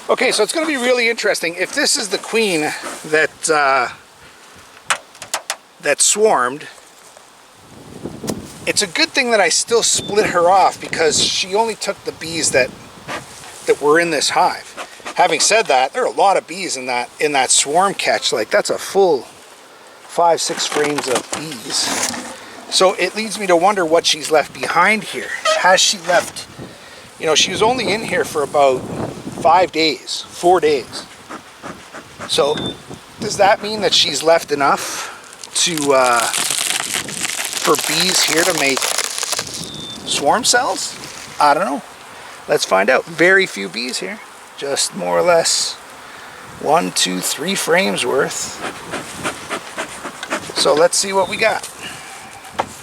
Okay, so it's going to be really interesting. If this is the queen that that swarmed, it's a good thing that I still split her off because she only took the bees that were in this hive. Having said that, there are a lot of bees in that swarm catch. Like, that's a full 5-6 frames of bees. So it leads me to wonder what she's left behind here. Has she left, you know, she was only in here for about 4 days. So does that mean that she's left enough to for bees here to make swarm cells? I don't know. Let's find out. Very few bees here, just more or less 1, 2, 3 frames worth. So let's see what we got.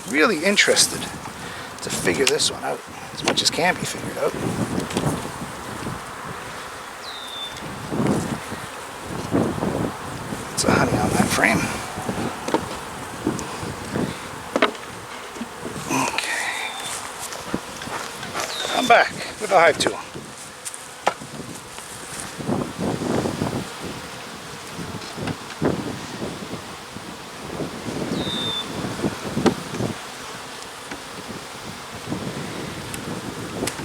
Really interested to figure this one out as much as can be figured out. Lots of honey on that frame. Okay. I'm back with the hive tool.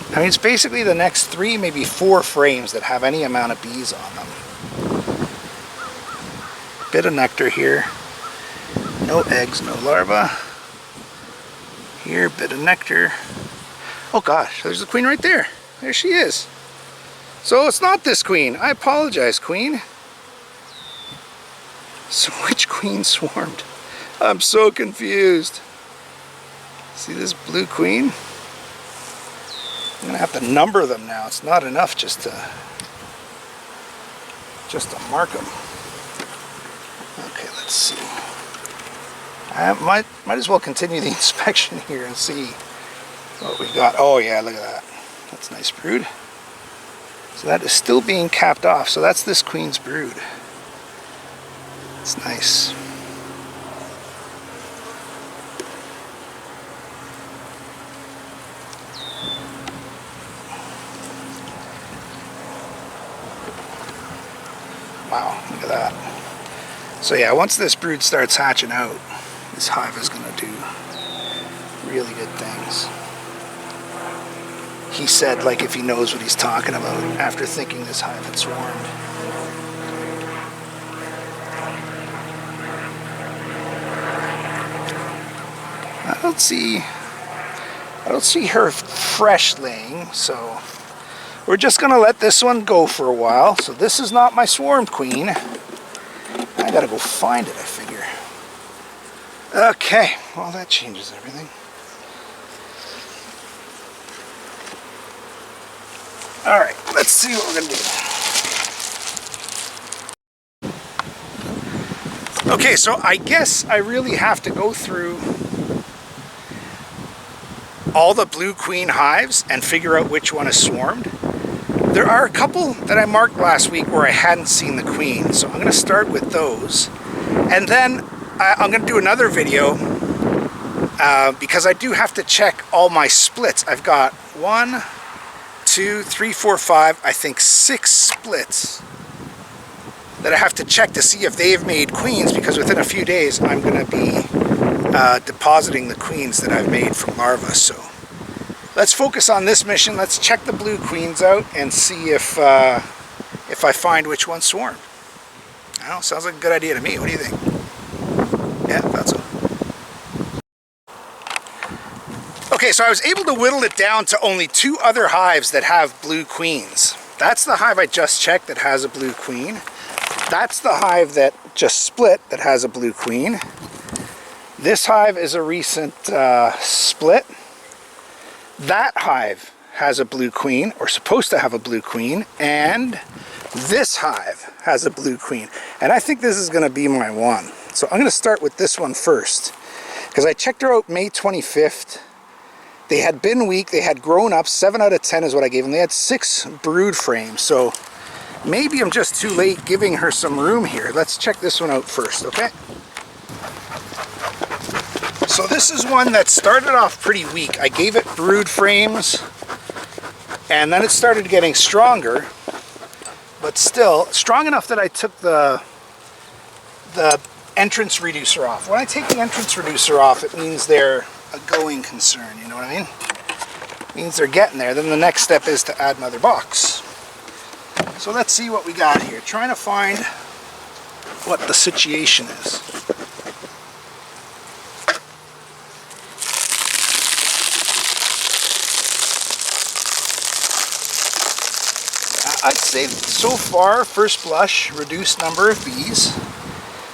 I mean, it's basically the next 3, maybe 4 frames that have any amount of bees on them. Bit of nectar here. No eggs, no larvae. Here, bit of nectar. Oh gosh, there's the queen right there. There she is. So it's not this queen. I apologize, queen. So which queen swarmed? I'm so confused. See this blue queen? I'm gonna have to number them now. It's not enough just to mark them. Okay, let's see. I might as well continue the inspection here and see what we got. Oh yeah, look at that. That's a nice brood. So that is still being capped off. So that's this queen's brood. It's nice. Wow, look at that. So yeah, once this brood starts hatching out, this hive is going to do really good things. He said, like, if he knows what he's talking about after thinking this hive had swarmed. I don't see her fresh laying, so we're just gonna let this one go for a while. So this is not my swarmed queen. I gotta go find it, I figure. Okay, well that changes everything. All right, let's see what we're gonna do. Okay, so I guess I really have to go through all the blue queen hives and figure out which one is swarmed. There are a couple that I marked last week where I hadn't seen the queen, so I'm going to start with those. And then I'm going to do another video because I do have to check all my splits. I've got 1, 2, 3, 4, 5, I think 6 splits that I have to check to see if they've made queens, because within a few days I'm going to be depositing the queens that I've made from larvae. So let's focus on this mission. Let's check the blue queens out and see if I find which one swarmed. I don't know, sounds like a good idea to me. What do you think? Yeah, I thought so. Okay, so I was able to whittle it down to only 2 other hives that have blue queens. That's the hive I just checked that has a blue queen. That's the hive that just split that has a blue queen. This hive is a recent split. That hive has a blue queen, or supposed to have a blue queen, and this hive has a blue queen. And I think this is going to be my one. So I'm going to start with this one first, because I checked her out May 25th. They had been weak, they had grown up. 7 out of 10 is what I gave them. They had 6 brood frames, so maybe I'm just too late giving her some room here. Let's check this one out first, okay? So this is one that started off pretty weak. I gave it brood frames, and then it started getting stronger. but still strong enough that I took the entrance reducer off. When I take the entrance reducer off, it means they're a going concern, you know what I mean? It means they're getting there. Then the next step is to add another box. So let's see what we got here. Trying to find what the situation is. I'd say so far, first blush, reduced number of bees.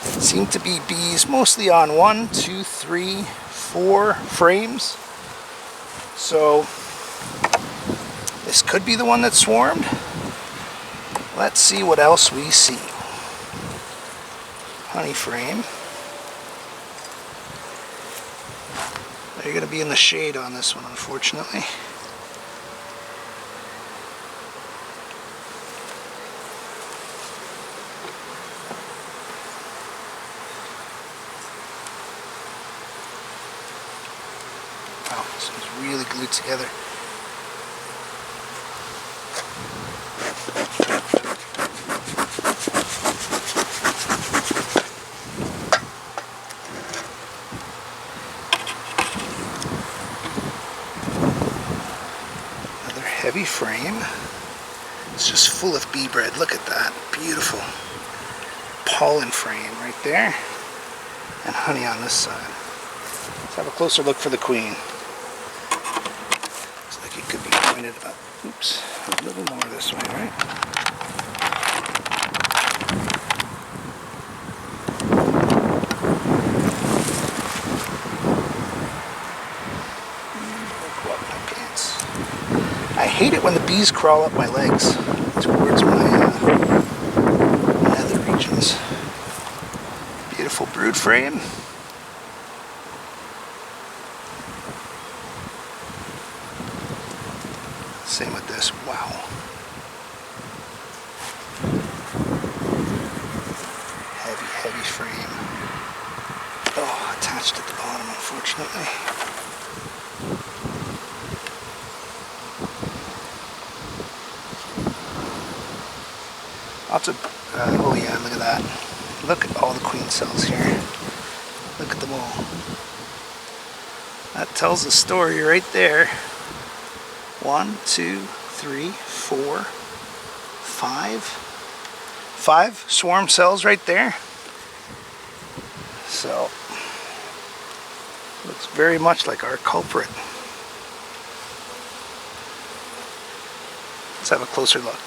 Seem to be bees mostly on 1, 2, 3, 4 frames. So this could be the one that swarmed. Let's see what else we see. Honey frame. They're going to be in the shade on this one, unfortunately. Wow, this one's really glued together. Heavy frame. It's just full of bee bread. Look at that. Beautiful pollen frame right there. And honey on this side. Let's have a closer look for the queen. Looks like it could be pointed up. Oops. A little more this way, right? I hate it when the bees crawl up my legs towards my nether regions. Beautiful brood frame. Same with this. Wow. Heavy, heavy frame. Oh, attached at the bottom, unfortunately. Lots of, oh yeah, look at that. Look at all the queen cells here. Look at them all. That tells the story right there. 1, 2, 3, 4, 5. 5 swarm cells right there. So, looks very much like our culprit. Let's have a closer look.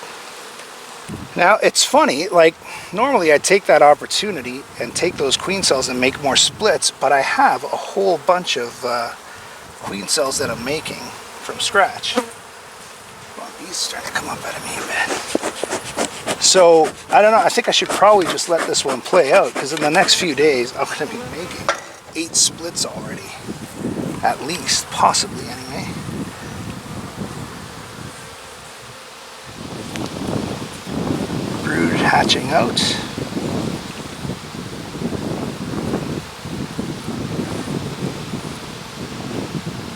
Now it's funny, like normally I take that opportunity and take those queen cells and make more splits, but I have a whole bunch of queen cells that I'm making from scratch. Well, bees starting to come up out of me a bit. So I don't know, I think I should probably just let this one play out, because in the next few days I'm going to be making 8 splits already, at least, possibly anyway. Hatching out.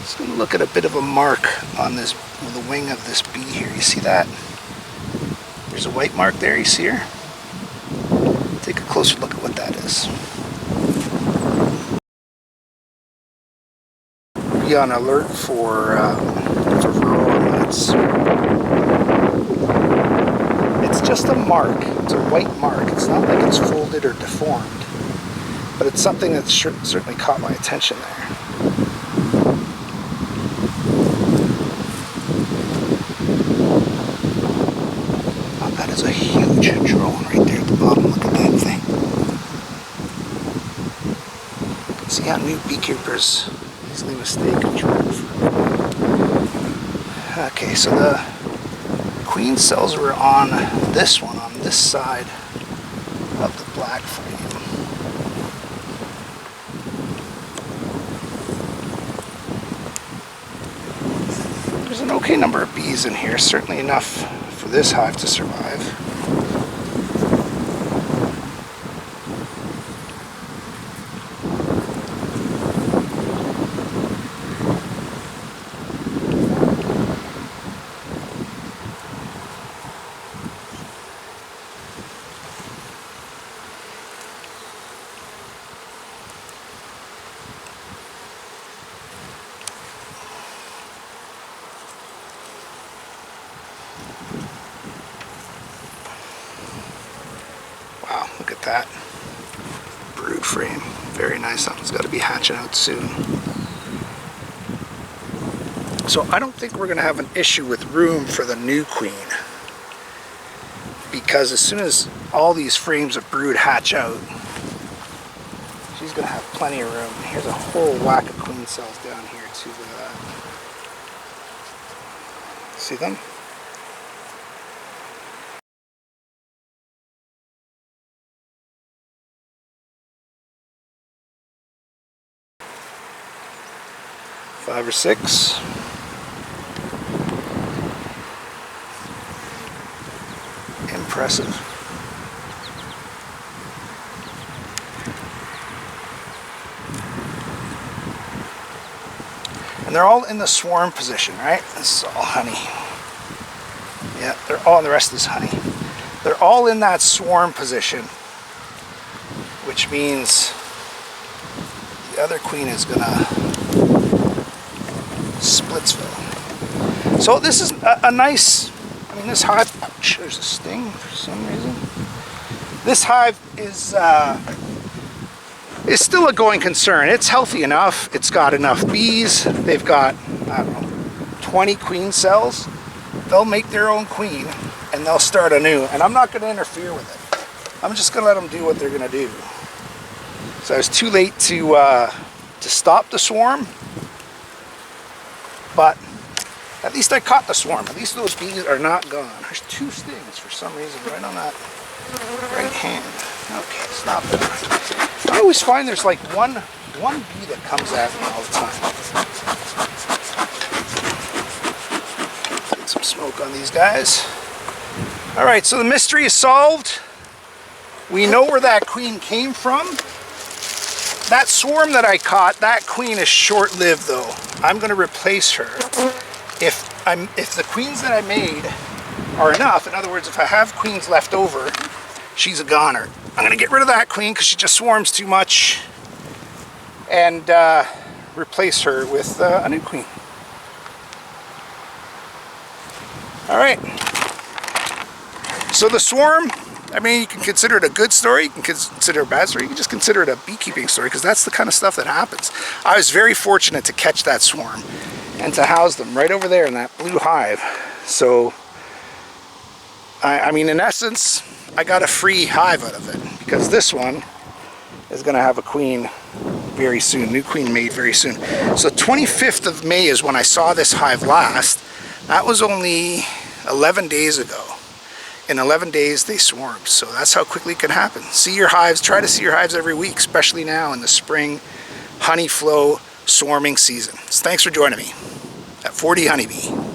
Just going to look at a bit of a mark on this, on the wing of this bee here. You see that? There's a white mark there. You see her? Take a closer look at what that is. Be on alert for varroa mites. It's just a mark. It's a white mark. It's not like it's folded or deformed, but it's something that certainly caught my attention there. Oh, that is a huge drone right there at the bottom. Look at that thing. See how new beekeepers easily mistake a drone for... Okay, so the queen cells were on this one, on this side of the black frame. There's an okay number of bees in here, certainly enough for this hive to survive. at that brood frame. Very nice. That one's got to be hatching out soon. So I don't think we're going to have an issue with room for the new queen, because as soon as all these frames of brood hatch out, she's going to have plenty of room. Here's a whole whack of queen cells down here too. See them? Five or six. Impressive. And they're all in the swarm position, right? This is all honey. Yeah, they're all, and the rest is honey. They're all in that swarm position, which means the other queen is gonna splitsville. So this is a nice, I mean, this hive, ouch, there's a sting for some reason. This hive is still a going concern. It's healthy enough. It's got enough bees. They've got, I don't know, 20 queen cells. They'll make their own queen and they'll start anew. And I'm not going to interfere with it. I'm just going to let them do what they're going to do. So I was too late to stop the swarm. But at least I caught the swarm. At least those bees are not gone. There's two stings for some reason right on that right hand. Okay, stop it. I always find there's like one bee that comes at me all the time. Get some smoke on these guys. All right, so the mystery is solved. We know where that queen came from. That swarm that I caught, that queen is short-lived though. I'm going to replace her. If the queens that I made are enough, in other words, if I have queens left over, she's a goner. I'm going to get rid of that queen because she just swarms too much and replace her with a new queen. All right. So the swarm, I mean, you can consider it a good story, you can consider it a bad story, you can just consider it a beekeeping story, because that's the kind of stuff that happens. I was very fortunate to catch that swarm and to house them right over there in that blue hive. So, I mean, in essence, I got a free hive out of it, because this one is going to have a queen very soon, new queen made very soon. So 25th of May is when I saw this hive last. That was only 11 days ago. In 11 days they swarmed, so that's how quickly it can happen. See your hives, try to see your hives every week, especially now in the spring honey flow swarming season. So thanks for joining me at 40 Honeybee.